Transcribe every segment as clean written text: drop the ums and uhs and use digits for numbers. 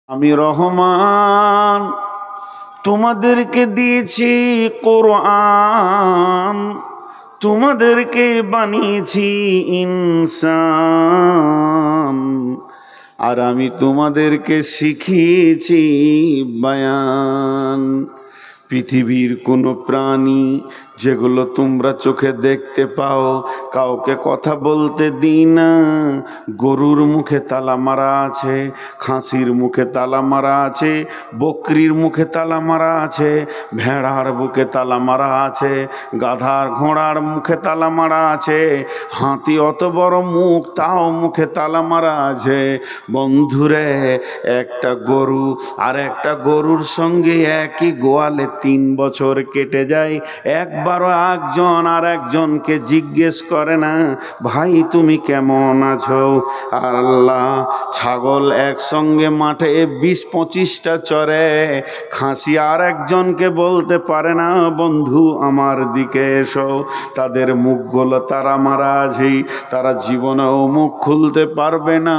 আমি রহমান, তোমাদেরকে দিয়েছি কোরআন, তোমাদেরকে বানিয়েছি ইনসান, আর আমি তোমাদেরকে শিখিয়েছি বায়ান। পৃথিবীর কোনো প্রাণী যেগুলো তোমরা চোখে দেখতে পাও, কাউকে কথা বলতে দিই না। গরুর মুখে তালা মারা আছে, খাসির মুখে তালা মারা আছে, বকরির মুখে তালা মারা আছে, ভেড়ার বুকে তালা মারা আছে, গাধার ঘোড়ার মুখে তালা মারা আছে, হাতি অত বড় মুখ তাও মুখে তালা মারা আছে। বন্ধুরে, একটা গরু আর একটা গরুর সঙ্গে একই গোয়ালে 3 বছর কেটে যায়, একবারও একজন আর একজনকে জিজ্ঞেস করে না, ভাই তুমি কেমন আছো? আল্লাহ, ছাগল একসঙ্গে মাঠে 20-25টা চরে, খাসি আর একজনকে বলতে পারে না, বন্ধু আমার দিকে এসো। তাদের মুখগুলো তারা মারা আছে, তারা জীবনেও মুখ খুলতে পারবে না।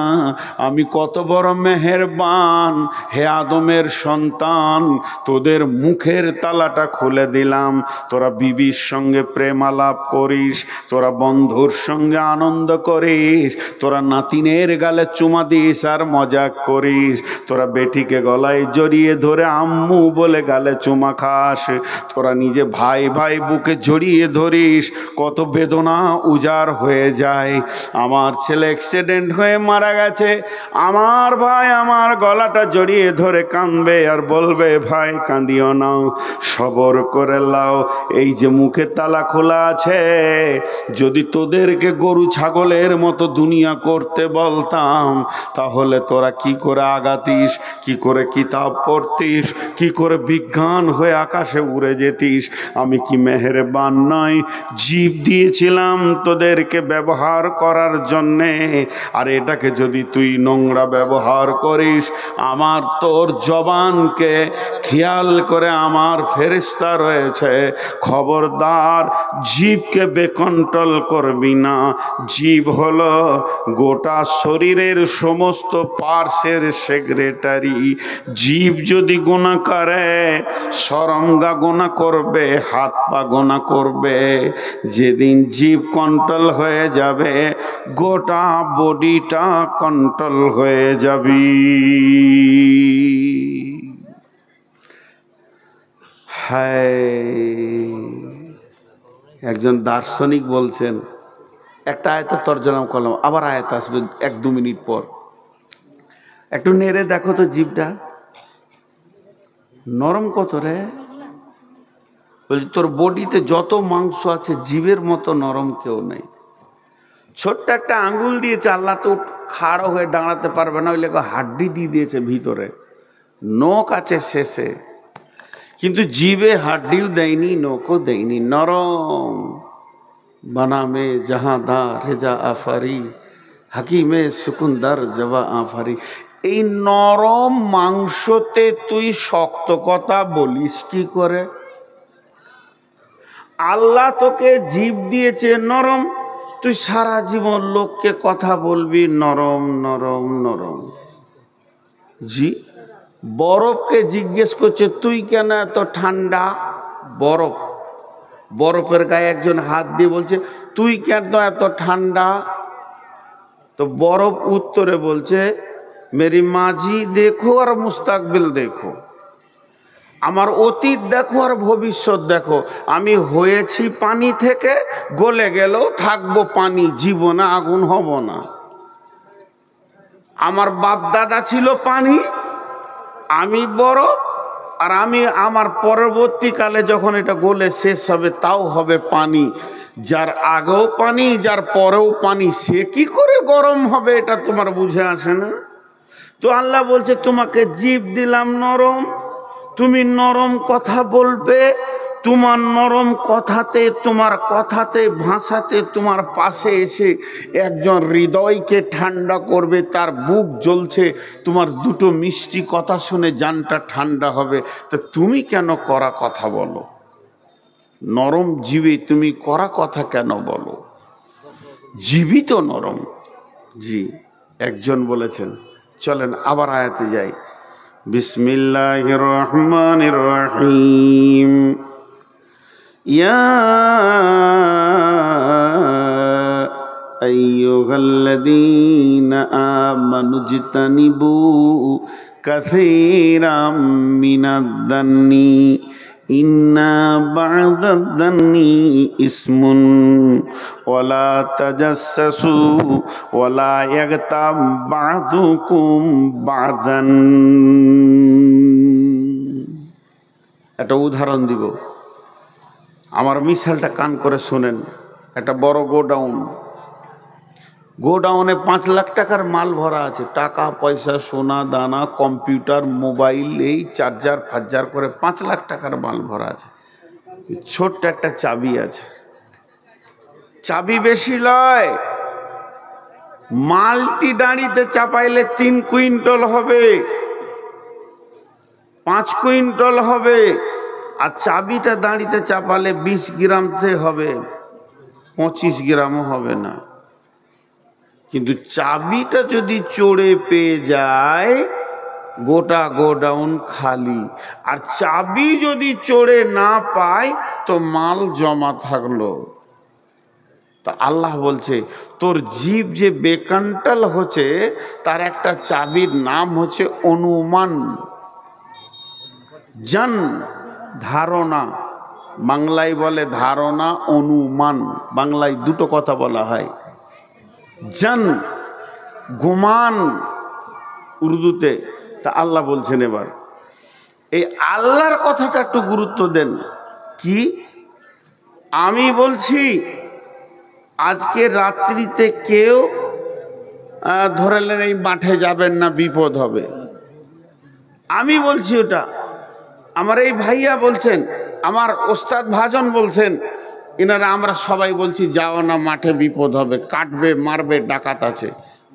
আমি কত বড় মেহেরবান হে আদমের সন্তান, তোদের মুখের তালাটা খুলে দিলাম। তোরা বিবির সঙ্গে প্রেম আলাপ করিস, তোরা বন্ধুর সঙ্গে আনন্দ করিস, তোরা নাতিনের গালে চুমা দিস আর মজাক করিস, তোরা বেটিকে গলায় জড়িয়ে ধরে আম্মু বলে গালে চুমা খাস, তোরা নিজে ভাই ভাই বুকে জড়িয়ে ধরিস, কত বেদনা উজাড় হয়ে যায়। আমার ছেলে অ্যাক্সিডেন্ট হয়ে মারা গেছে, আমার ভাই আমার গলাটা জড়িয়ে ধরে কাঁদবে আর বলবে, ভাই কাঁদিও না, সবর করে লাও। এই যে মুখে তালা খোলা আছে, যদি তোদেরকে গরু ছাগলের মতো দুনিয়া করতে বলতাম, তাহলে তোরা কি করে আগাতিস, কি করে কিতাব পড়তিস, কি করে বিজ্ঞান হয়ে আকাশে উড়ে যেতিস? আমি কি মেহেরবান নয়? জীব দিয়েছিলাম তোদেরকে ব্যবহার করার জন্যে, আর এটাকে যদি তুই নোংরা ব্যবহার করিস, আমার তোর জবানকে খেয়াল করে আমার ফেরেশতা রয়েছে, খবরদার জীবকে বেকন্ট্রোল করবি না। জীব হলো গোটা শরীরের সমস্ত পার্টসের সেক্রেটারি। জীব যদি গুনাহ করে, সরঙ্গা গুনাহ করবে, হাত পা গুনাহ করবে। যেদিন জীব কন্ট্রোল হয়ে যাবে, গোটা বডিটা কন্ট্রোল হয়ে যাবে। একজন দার্শনিক বলছেন, একটা আয়াতের তর্জমা করলাম, আবার আয়াত আসবে 1-2 মিনিট পর, একটু নেড়ে দেখো তো জিভটা নরম কত রে। বলছি তোর বডিতে যত মাংস আছে জিভের মতো নরম কেউ নেই। ছোট্ট একটা আঙ্গুল দিয়েছে আল্লাহ, তো খাড়া হয়ে দাঁড়াতে পারবে না, ওই লেগে হাড্ডি দিয়ে দিয়েছে ভিতরে, নখ আছে শেষে, কিন্তু জিভে হাড্ডিও দেয়নি, নখও দেয়নি, নরম। বানামে জাহাদার হেজা আফারি, হাকিমে সুকুন্দার জবা আফারি। এই নরম মাংসতে তুই শক্ত কথা বলিস কি করে? আল্লাহ তোকে জিভ দিয়েছে নরম, তুই সারা জীবন লোককে কথা বলবি নরম নরম নরম। জি, বরফকে জিজ্ঞেস করছে তুই কেন এত ঠান্ডা? বরফ, বরফের গায়ে একজন হাত দিয়ে বলছে তুই কেন এত ঠান্ডা? তো বরফ উত্তরে বলছে, মেরি মাঝি দেখো আর মুস্তাকবিল দেখো, আমার অতীত দেখো আর ভবিষ্যৎ দেখো। আমি হয়েছি পানি থেকে, গলে গেলেও থাকবো পানি, জীবনে আগুন হব না। আমার বাপ দাদা ছিল পানি, আমি বরফ, আর আমি আমার পরবর্তীকালে যখন এটা গলে শেষ হবে তাও হবে পানি। যার আগেও পানি, যার পরেও পানি, সে কি করে গরম হবে? এটা তোমার বুঝে আসে না। তো আল্লাহ বলছে তোমাকে জীব দিলাম নরম, তুমি নরম কথা বলবে, তোমার নরম কথাতে, তোমার কথাতে ভাষাতে তোমার পাশে এসে একজন হৃদয়কে ঠান্ডা করবে, তার বুক জ্বলছে, তোমার দুটো মিষ্টি কথা শুনে জানটা ঠান্ডা হবে। তা তুমি কেন কড়া কথা বলো? নরম জীবে তুমি কড়া কথা কেন বলো? জীবিত নরম। জি, একজন বলেছেন, চলেন আবার আয়াতে যাই। বিসমিল্লাহির রহমানির রহিম। ইয়া আইয়ুহাল্লাযীনা আমানুজতানিবু কাসীরাম মিনাদ-দান্নি ইন্না বা'দাদ-দান্নি ইসমুন ওয়ালা তাজাসসু ওয়ালা ইয়াগতাব বা'দুকুম বা'দান। একটা উদাহরণ দিব, আমার মিসালটা কান করে শোনেন। একটা বড় গোডাউনে 5 লাখ টাকার মাল ভরা আছে, টাকা পয়সা সোনা দানা কম্পিউটার মোবাইল এই চার্জার ফার্জার করে 5 লাখ টাকার মাল ভরা আছে। ছোট্ট একটা চাবি আছে, চাবি বেশি লয়, মালটি দাঁড়িতে চাপাইলে 3 কুইন্টাল হবে, 5 কুইন্টাল হবে, আর চাবিটা দাঁড়িতে চাপালে 20 গ্রামতে হবে, 25 গ্রামও হবে না। কিন্তু চাবিটা যদি চড়ে পেয়ে যায় গোটা গোডাউন খালি, আর চাবি যদি চড়ে না পায় তো মাল জমা থাকলো। তা আল্লাহ বলছে তোর জীব যে বেকান্টাল হচ্ছে তার একটা চাবির নাম হচ্ছে অনুমান। জান ধারণা, বাংলায় বলে ধারণা, অনুমান, বাংলায় দুটো কথা বলা হয়। জান গুমান উর্দুতে। তা আল্লাহ বলছেন এবার এই আল্লাহর কথাটা একটু গুরুত্ব দেন। কি আমি বলছি, আজকে রাত্রিতে কেউ ধরেলেন এই মাঠে যাবেন না, বিপদ হবে। আমি বলছি ওটা, আমার এই ভাইয়া বলছেন, আমার ওস্তাদ ভাজন বলছেন, এনারা আমরা সবাই বলছি যাও না, মাঠে বিপদ হবে, কাটবে মারবে, ডাকাত আছে।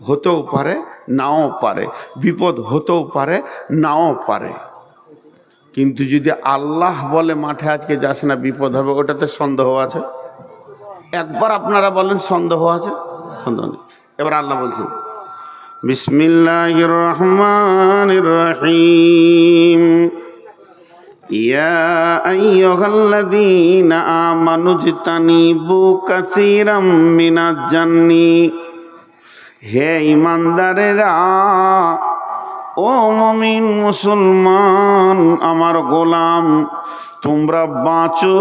হতেও পারে নাও পারে, বিপদ হতেও পারে নাও পারে। কিন্তু যদি আল্লাহ বলে মাঠে আজকে যাস না বিপদ হবে, ওটাতে সন্দেহ আছে? একবার আপনারা বলেন সন্দেহ আছে? সন্দেহ নেই। এবার আল্লাহ বলছেন বিসমিল্লাহির রহমানির রহিম। ইয়া আইয়ুহাল্লাযীনা আমানুজতানিবু কাসীরাম মিনাজ-জান্নি, হে ঈমানদারেরা, ও মুমিন মুসলমান, আমার গোলাম, তোমরা বাঁচো,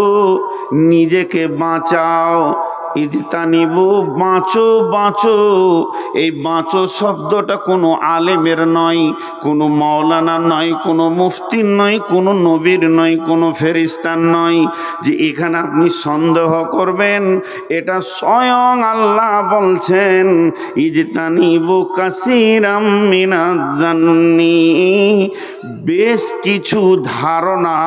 নিজেকে বাঁচাও। ইজতানিবু, বাঁচো বাঁচো। এই বাঁচো শব্দটা কোনো আলেমের নয়, কোনো মাওলানা নয়, কোনো মুফতির নয়, কোনো নবীর নয়, কোনো ফেরেশতার নয় যে এখানে আপনি সন্দেহ করবেন। এটা স্বয়ং আল্লাহ বলছেন ইজতানিবু কাসীরাম মিনাজ-জান্নি, বেশ কিছু ধারণা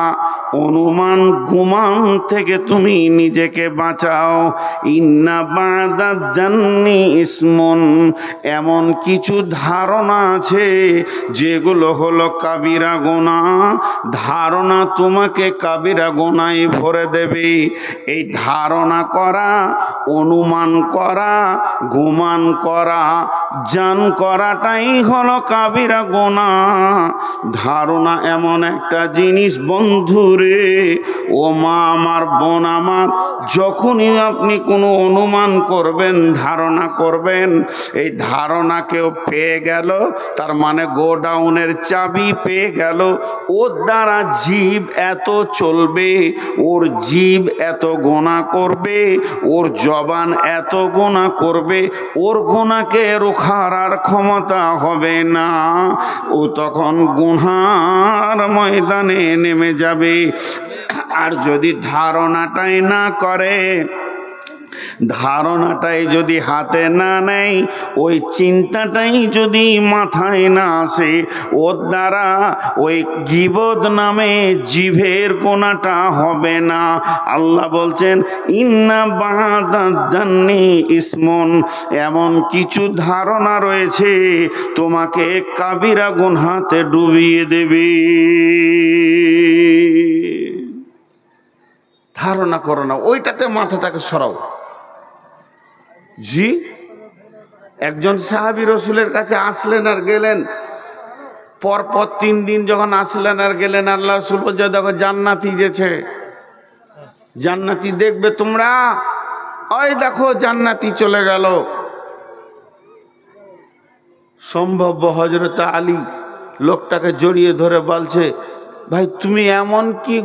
অনুমান গুমান থেকে তুমি নিজেকে বাঁচাও। ইন্না বা'দাদ-দান্নি ইসমুন, এমন কিছু ধারণা আছে যেগুলো হলো কাবিরা গুনাহ। ধারণা তোমাকে কাবিরা গুনাহে ভরে দেবে। এই ধারণা করা, অনুমান করা, গুমান করা, জান করাটাই হলো কাবিরা গুনাহ। ধারণা এমন একটা জিনিস বন্ধুরে, ও মা আমার, বোন আমার, যখনই আপনি কোনো অনুমান করবেন, ধারণা করবেন, এই ধারণা কেউ পেয়ে গেল, তার মানে গোডাউনের চাবি পেয়ে গেল। ওর দ্বারা জীব এত চলবে, ওর জীব এত গোনা করবে, ওর জবান এত গোনা করবে, ওর গোনাকে রোখার আর ক্ষমতা হবে না। ও তখন গুনার ময়দানে নেমে যাবে। আর যদি ধারণাটাই না করে, ধারণাটাই যদি হাতে না নেয়, ওই চিন্তাটাই যদি মাথায় না আসে, ওর দ্বারা ওই গীবত নামে জিভের গোনাটা হবে না। আল্লাহ বলছেন ইন্না বা'দাদ-দান্নি ইসমুন, এমন কিছু ধারণা রয়েছে তোমাকে কাবিরা গুনাহতে ডুবিয়ে দেবে। ধারণা করো না, ওইটাতে মাথাটাকে সরাও। জি, একজন সাহাবী রসুলের কাছে আসলেন আর গেলেন, পরপর 3 দিন যখন আসলেন আর গেলেন, আল্লাহ রাসূল বলছে দেখো জান্নাতি যেছে, জান্নাতি দেখবে তোমরা, ওই দেখো জান্নাতি চলে গেল। সম্ভব হযরত আলী লোকটাকে জড়িয়ে ধরে বলছে, ভাই তুমি এমন কি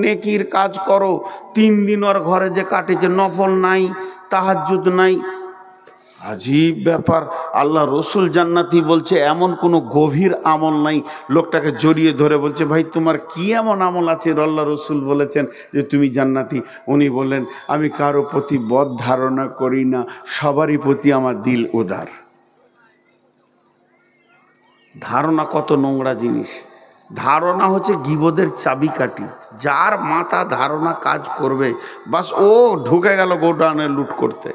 নেকির কাজ করো 3 দিন ওর ঘরে যে কাটেছে, নফল নাই, তাহাজ্জুদ নাই। আজীব ব্যাপার, আল্লাহ রসুল জান্নাতি বলছে, এমন কোনো গভীর আমল নাই। লোকটাকে জড়িয়ে ধরে বলছে, ভাই তোমার কি এমন আমল আছে আল্লাহ রসুল বলেছেন যে তুমি জান্নাতি? উনি বললেন, আমি কারো প্রতি বদ ধারণা করি না, সবারই প্রতি আমার দিল উদার। ধারণা কত নোংরা জিনিস। ধারণা হচ্ছে গীবতের চাবিকাঠি। যার মাথা ধারণা কাজ করবে, বাস ও ঢুকে গেল গোডাউনে লুট করতে।